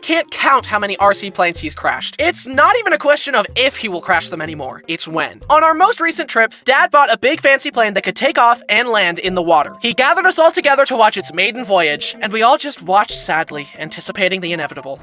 can't count how many RC planes he's crashed. It's not even a question of if he will crash them anymore, it's when. On our most recent trip, Dad bought a big fancy plane that could take off and land in the water. He gathered us all together to watch its maiden voyage, and we all just watched sadly, anticipating the inevitable.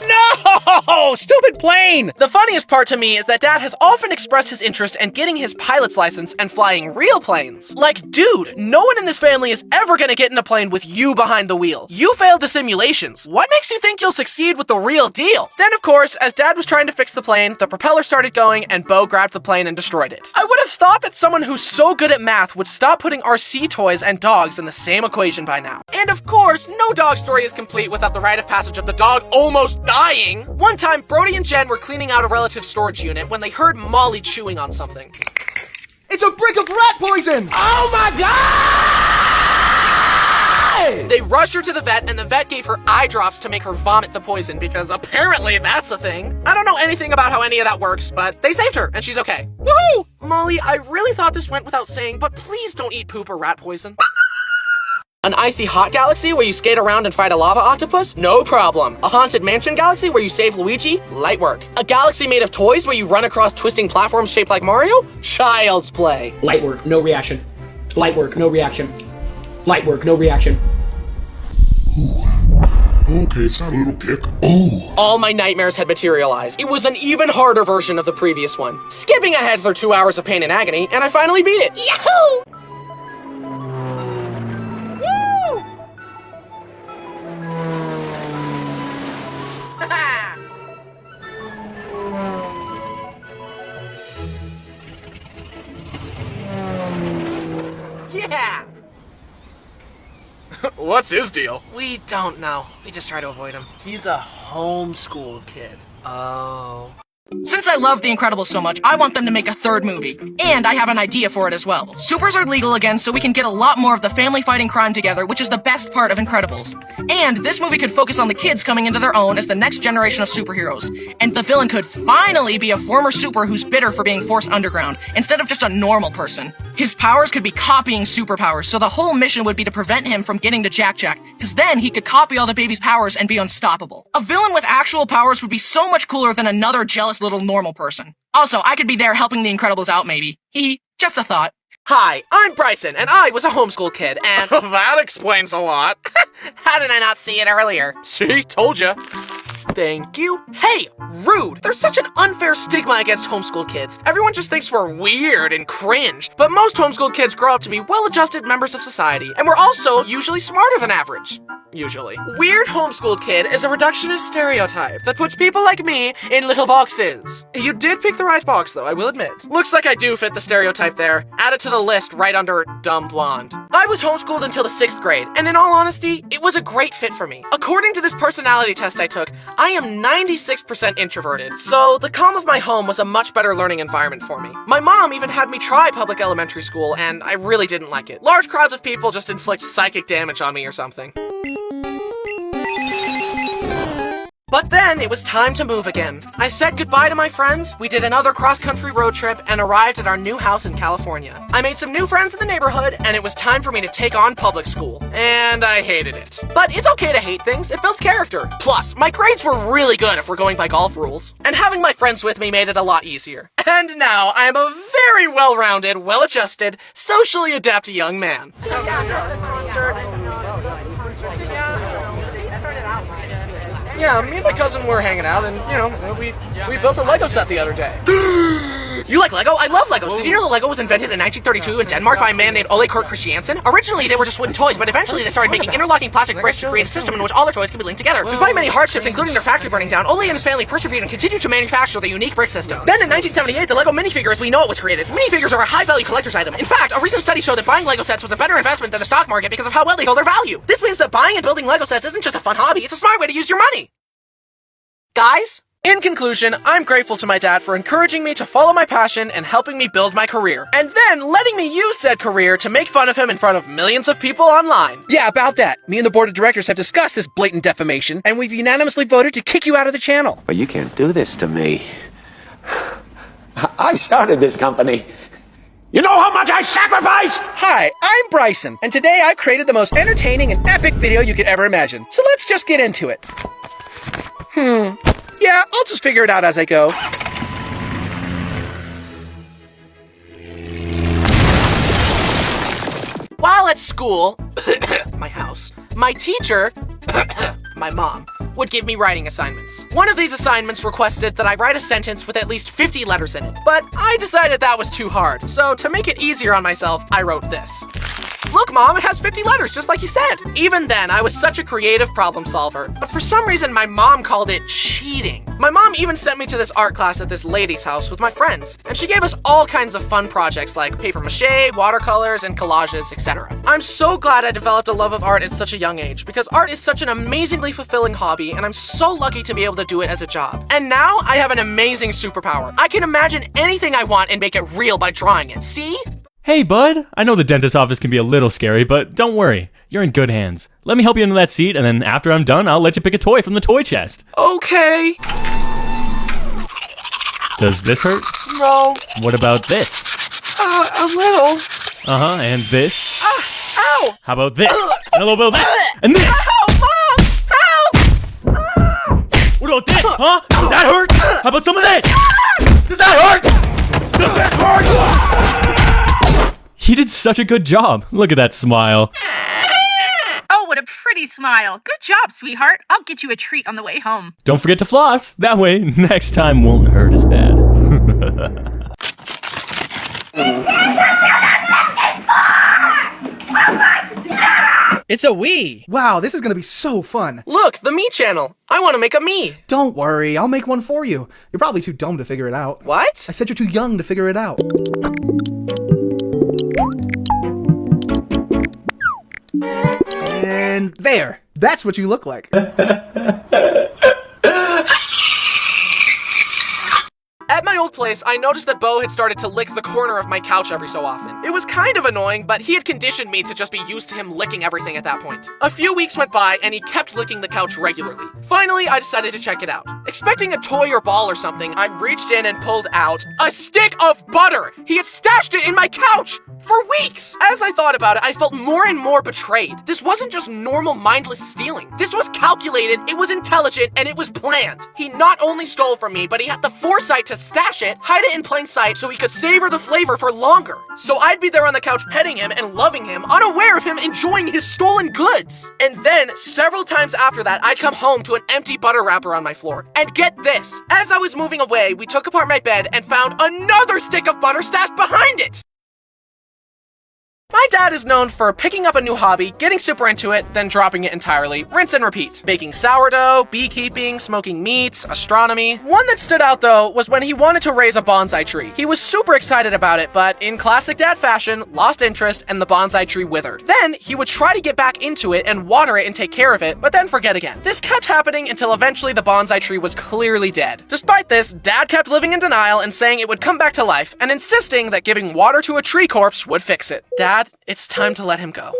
No! Stupid plane! The funniest part to me is that Dad has often expressed his interest in getting his pilot's license and flying real planes. Like, dude, no one in this family is ever gonna get in a plane with you behind the wheel. You failed the simulations. What makes you think you'll succeed with the real deal? Then, of course, as Dad was trying to fix the plane, the propeller started going and Bo grabbed the plane and destroyed it. I would have thought that someone who's so good at math would stop putting RC toys and dogs in the same equation by now. And of course, no dog story is complete without the rite of passage of the dog almost dying. One time, Brody and Jen were cleaning out a relative's storage unit when they heard Molly chewing on something. It's a brick of rat poison! Oh my god! They rushed her to the vet, and the vet gave her eye drops to make her vomit the poison, because apparently that's a thing. I don't know anything about how any of that works, but they saved her, and she's okay. Woohoo! Molly, I really thought this went without saying, but please don't eat poop or rat poison. An icy hot galaxy where you skate around and fight a lava octopus? No problem. A haunted mansion galaxy where you save Luigi? Light work. A galaxy made of toys where you run across twisting platforms shaped like Mario? Child's play. Light work, no reaction. Light work, no reaction. Light work, no reaction. Okay, it's not a little kick. Oh! All my nightmares had materialized. It was an even harder version of the previous one. Skipping ahead through 2 hours of pain and agony, and I finally beat it. Yahoo! Yeah! What's his deal? We don't know. We just try to avoid him. He's a homeschooled kid. Oh. Since I love The Incredibles so much, I want them to make a third movie. And I have an idea for it as well. Supers are legal again, so we can get a lot more of the family fighting crime together, which is the best part of Incredibles. And this movie could focus on the kids coming into their own as the next generation of superheroes. And the villain could finally be a former super who's bitter for being forced underground, instead of just a normal person. His powers could be copying superpowers, so the whole mission would be to prevent him from getting to Jack Jack, because then he could copy all the baby's powers and be unstoppable. A villain with actual powers would be so much cooler than another jealous little normal person. Also, I could be there helping the Incredibles out maybe. Hee, just a thought. Hi, I'm Bryson, and I was a homeschool kid, and... That explains a lot. How did I not see it earlier? See? Told ya. Thank you. Hey, rude! There's such an unfair stigma against homeschooled kids. Everyone just thinks we're weird and cringe. But most homeschooled kids grow up to be well-adjusted members of society, and we're also usually smarter than average. Usually. Weird homeschooled kid is a reductionist stereotype that puts people like me in little boxes. You did pick the right box, though, I will admit. Looks like I do fit the stereotype there. Add it to the list right under dumb blonde. I was homeschooled until the 6th grade, and in all honesty, it was a great fit for me. According to this personality test I took, I am 96% introverted, so the calm of my home was a much better learning environment for me. My mom even had me try public elementary school, and I really didn't like it. Large crowds of people just inflict psychic damage on me or something. But then it was time to move again. I said goodbye to my friends, we did another cross-country road trip, and arrived at our new house in California. I made some new friends in the neighborhood, and it was time for me to take on public school. And I hated it. But it's okay to hate things, it builds character. Plus, my grades were really good if we're going by golf rules. And having my friends with me made it a lot easier. And now I am a very well-rounded, well-adjusted, socially adept young man. Yeah, me and my cousin were hanging out, and, you know, we built a Lego set the other day. You like Lego? I love Legos. Did you know that Lego was invented in 1932 in Denmark by a man named Ole Kurt Christiansen? Originally, they were just wooden toys, but eventually they started making interlocking plastic bricks to create a system in which all their toys could be linked together. Despite many hardships, including their factory burning down, Ole and his family persevered and continued to manufacture the unique brick system. Then in 1978, the Lego minifigure as we know it was created. Minifigures are a high-value collector's item. In fact, a recent study showed that buying Lego sets was a better investment than the stock market because of how well they hold their value. This means that buying and building Lego sets isn't just a fun hobby, it's a smart way to use your money. Guys? In conclusion, I'm grateful to my dad for encouraging me to follow my passion and helping me build my career. And then letting me use said career to make fun of him in front of millions of people online. Yeah, about that. Me and the board of directors have discussed this blatant defamation, and we've unanimously voted to kick you out of the channel. But you can't do this to me. I started this company. You know how much I sacrificed? Hi, I'm Bryson, and today I've created the most entertaining and epic video you could ever imagine. So let's just get into it. Yeah, I'll just figure it out as I go. While at school, my house, my teacher, my mom, would give me writing assignments. One of these assignments requested that I write a sentence with at least 50 letters in it, but I decided that was too hard. So to make it easier on myself, I wrote this. Look, Mom, it has 50 letters, just like you said. Even then, I was such a creative problem solver, but for some reason, my mom called it cheating. My mom even sent me to this art class at this lady's house with my friends, and she gave us all kinds of fun projects like paper mache, watercolors, and collages, etc. I'm so glad I developed a love of art at such a young age, because art is such an amazingly fulfilling hobby, and I'm so lucky to be able to do it as a job. And now, I have an amazing superpower. I can imagine anything I want and make it real by drawing it, see? Hey, bud. I know the dentist's office can be a little scary, but don't worry. You're in good hands. Let me help you into that seat, and then after I'm done, I'll let you pick a toy from the toy chest. Okay. Does this hurt? No. What about this? A little. Uh-huh, and this? Ow! How about this? And a little bit of that? And this? Help, Mom! Help! What about this? Huh? Does that hurt? How about some of this? Does that hurt? Does that hurt? He did such a good job. Look at that smile. Oh, what a pretty smile. Good job, sweetheart. I'll get you a treat on the way home. Don't forget to floss. That way, next time won't hurt as bad. It's a Wii. Wow, this is gonna be so fun. Look, the me channel. I want to make a me. Don't worry, I'll make one for you. You're probably too dumb to figure it out. What? I said you're too young to figure it out. And there. That's what you look like. At my old place, I noticed that Bo had started to lick the corner of my couch every so often. It was kind of annoying, but he had conditioned me to just be used to him licking everything at that point. A few weeks went by, and he kept licking the couch regularly. Finally, I decided to check it out. Expecting a toy or ball or something, I reached in and pulled out a stick of butter! He had stashed it in my couch! For weeks! As I thought about it, I felt more and more betrayed. This wasn't just normal mindless stealing. This was calculated, it was intelligent, and it was planned. He not only stole from me, but he had the foresight to stash it, hide it in plain sight so he could savor the flavor for longer. So I'd be there on the couch petting him and loving him, unaware of him enjoying his stolen goods. And then, several times after that, I'd come home to an empty butter wrapper on my floor. And get this, as I was moving away, we took apart my bed and found another stick of butter stashed behind it! My dad is known for picking up a new hobby, getting super into it, then dropping it entirely, rinse and repeat. Baking sourdough, beekeeping, smoking meats, astronomy. One that stood out though was when he wanted to raise a bonsai tree. He was super excited about it, but in classic dad fashion, lost interest and the bonsai tree withered. Then he would try to get back into it and water it and take care of it, but then forget again. This kept happening until eventually the bonsai tree was clearly dead. Despite this, Dad kept living in denial and saying it would come back to life, and insisting that giving water to a tree corpse would fix it. Dad, it's time to let him go.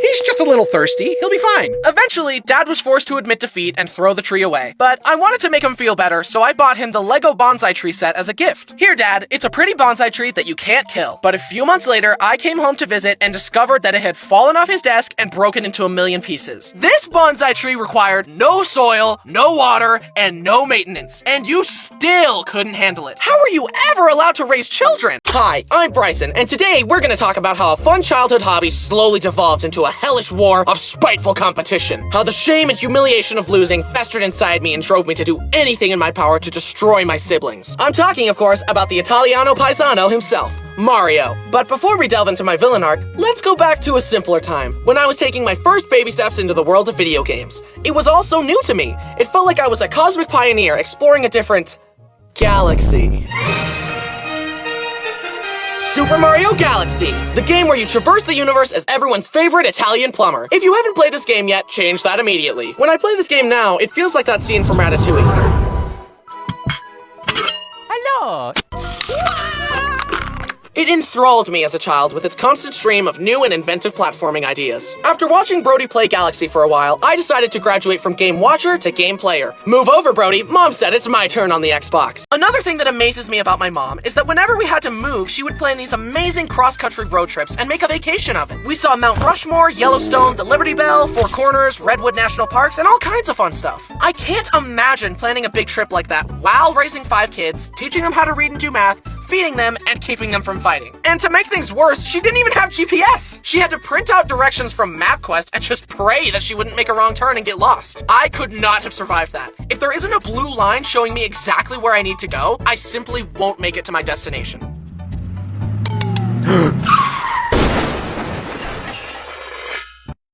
He's just a little thirsty. He'll be fine. Eventually, Dad was forced to admit defeat and throw the tree away. But I wanted to make him feel better, so I bought him the Lego bonsai tree set as a gift. Here, Dad, it's a pretty bonsai tree that you can't kill. But a few months later, I came home to visit and discovered that it had fallen off his desk and broken into a million pieces. This bonsai tree required no soil, no water, and no maintenance. And you still couldn't handle it. How are you ever allowed to raise children? Hi, I'm Bryson, and today we're gonna talk about how a fun childhood hobby slowly devolved into a hellish war of spiteful competition. How the shame and humiliation of losing festered inside me and drove me to do anything in my power to destroy my siblings. I'm talking, of course, about the Italiano Paisano himself, Mario. But before we delve into my villain arc, let's go back to a simpler time, when I was taking my first baby steps into the world of video games. It was all so new to me. It felt like I was a cosmic pioneer exploring a different galaxy. Super Mario Galaxy, the game where you traverse the universe as everyone's favorite Italian plumber. If you haven't played this game yet, change that immediately. When I play this game now, it feels like that scene from Ratatouille. Hello! It enthralled me as a child with its constant stream of new and inventive platforming ideas. After watching Brody play Galaxy for a while, I decided to graduate from game watcher to game player. Move over, Brody. Mom said it's my turn on the Xbox. Another thing that amazes me about my mom is that whenever we had to move, she would plan these amazing cross-country road trips and make a vacation of it. We saw Mount Rushmore, Yellowstone, the Liberty Bell, Four Corners, Redwood National Parks, and all kinds of fun stuff. I can't imagine planning a big trip like that while raising 5 kids, teaching them how to read and do math, feeding them, and keeping them from fighting. And to make things worse, she didn't even have GPS! She had to print out directions from MapQuest and just pray that she wouldn't make a wrong turn and get lost. I could not have survived that. If there isn't a blue line showing me exactly where I need to go, I simply won't make it to my destination.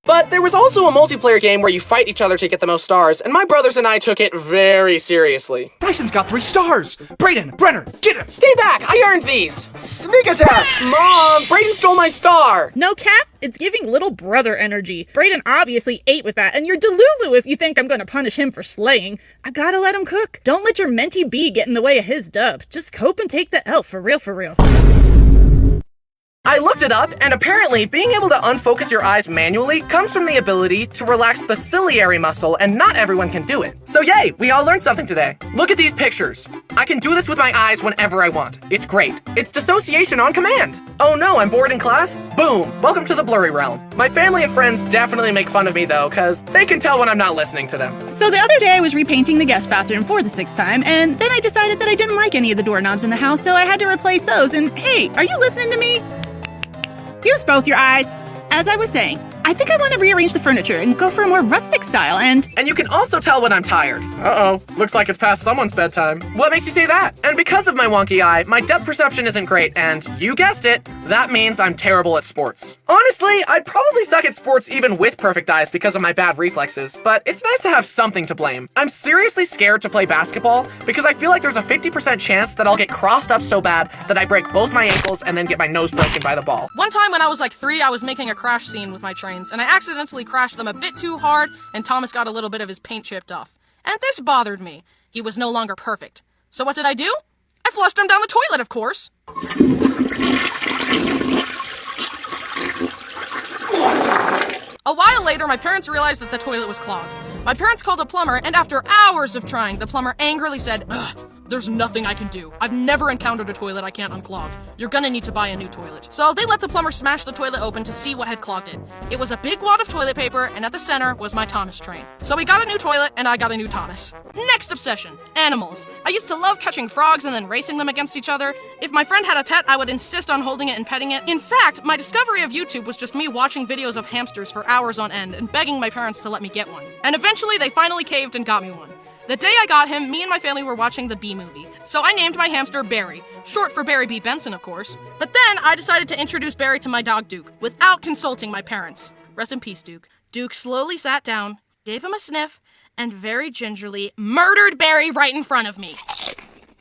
But there was also a multiplayer game where you fight each other to get the most stars, and my brothers and I took it very seriously. Bryson's got 3 stars. Brayden, Brenner, get him. Stay back! I earned these! Sneak attack. Mom, Brayden stole my star! No cap, it's giving little brother energy. Brayden obviously ate with that, and you're Delulu if you think I'm gonna punish him for slaying. I gotta let him cook. Don't let your mentee bee get in the way of his dub. Just cope and take the L, for real, for real. I looked it up, and apparently being able to unfocus your eyes manually comes from the ability to relax the ciliary muscle, and not everyone can do it. So yay, we all learned something today. Look at these pictures. I can do this with my eyes whenever I want. It's great. It's dissociation on command. Oh no, I'm bored in class? Boom, welcome to the blurry realm. My family and friends definitely make fun of me though, cause they can tell when I'm not listening to them. So the other day I was repainting the guest bathroom for the 6th time, and then I decided that I didn't like any of the doorknobs in the house, so I had to replace those, and hey, are you listening to me? Use both your eyes. As I was saying, I think I want to rearrange the furniture and go for a more rustic style, and you can also tell when I'm tired. Uh-oh, looks like it's past someone's bedtime. What makes you say that? And because of my wonky eye, my depth perception isn't great, and you guessed it, that means I'm terrible at sports. Honestly, I'd probably suck at sports even with perfect eyes because of my bad reflexes, but it's nice to have something to blame. I'm seriously scared to play basketball because I feel like there's a 50% chance that I'll get crossed up so bad that I break both my ankles and then get my nose broken by the ball. One time when I was like 3, I was making a crash scene with my trains, and I accidentally crashed them a bit too hard, and Thomas got a little bit of his paint chipped off. And this bothered me. He was no longer perfect. So what did I do? I flushed him down the toilet, of course. A while later, my parents realized that the toilet was clogged. My parents called a plumber, and after hours of trying, the plumber angrily said, "Ugh, there's nothing I can do. I've never encountered a toilet I can't unclog. You're gonna need to buy a new toilet." So they let the plumber smash the toilet open to see what had clogged it. It was a big wad of toilet paper, and at the center was my Thomas train. So we got a new toilet, and I got a new Thomas. Next obsession, animals. I used to love catching frogs and then racing them against each other. If my friend had a pet, I would insist on holding it and petting it. In fact, my discovery of YouTube was just me watching videos of hamsters for hours on end and begging my parents to let me get one. And eventually, they finally caved and got me one. The day I got him, me and my family were watching the Bee Movie. So I named my hamster Barry, short for Barry B. Benson, of course. But then I decided to introduce Barry to my dog Duke, without consulting my parents. Rest in peace, Duke. Duke slowly sat down, gave him a sniff, and very gingerly murdered Barry right in front of me.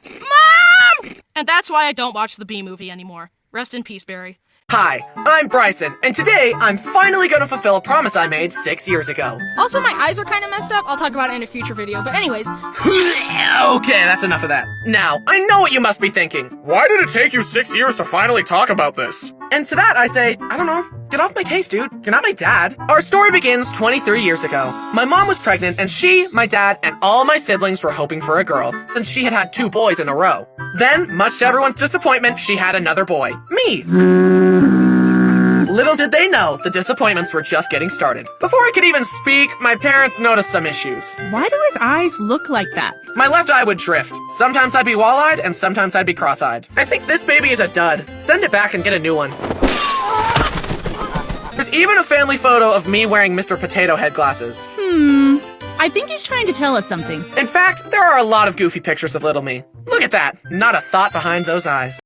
Mom! And that's why I don't watch the Bee Movie anymore. Rest in peace, Barry. Hi, I'm Bryson, and today I'm finally gonna fulfill a promise I made 6 years ago. Also, my eyes are kind of messed up. I'll talk about it in a future video. But anyways. Okay, that's enough of that. Now, I know what you must be thinking. Why did it take you 6 years to finally talk about this? And to that I say, I don't know. Get off my case, dude. You're not my dad. Our story begins 23 years ago. My mom was pregnant, and she, my dad, and all my siblings were hoping for a girl, since she had had 2 boys in a row. Then, much to everyone's disappointment, she had another boy. Me! Little did they know, the disappointments were just getting started. Before I could even speak, my parents noticed some issues. why do his eyes look like that? My left eye would drift. Sometimes I'd be wall-eyed, and sometimes I'd be cross-eyed. I think this baby is a dud. Send it back and get a new one. There's even a family photo of me wearing Mr. Potato Head glasses. I think he's trying to tell us something. In fact, there are a lot of goofy pictures of little me. Look at that. Not a thought behind those eyes.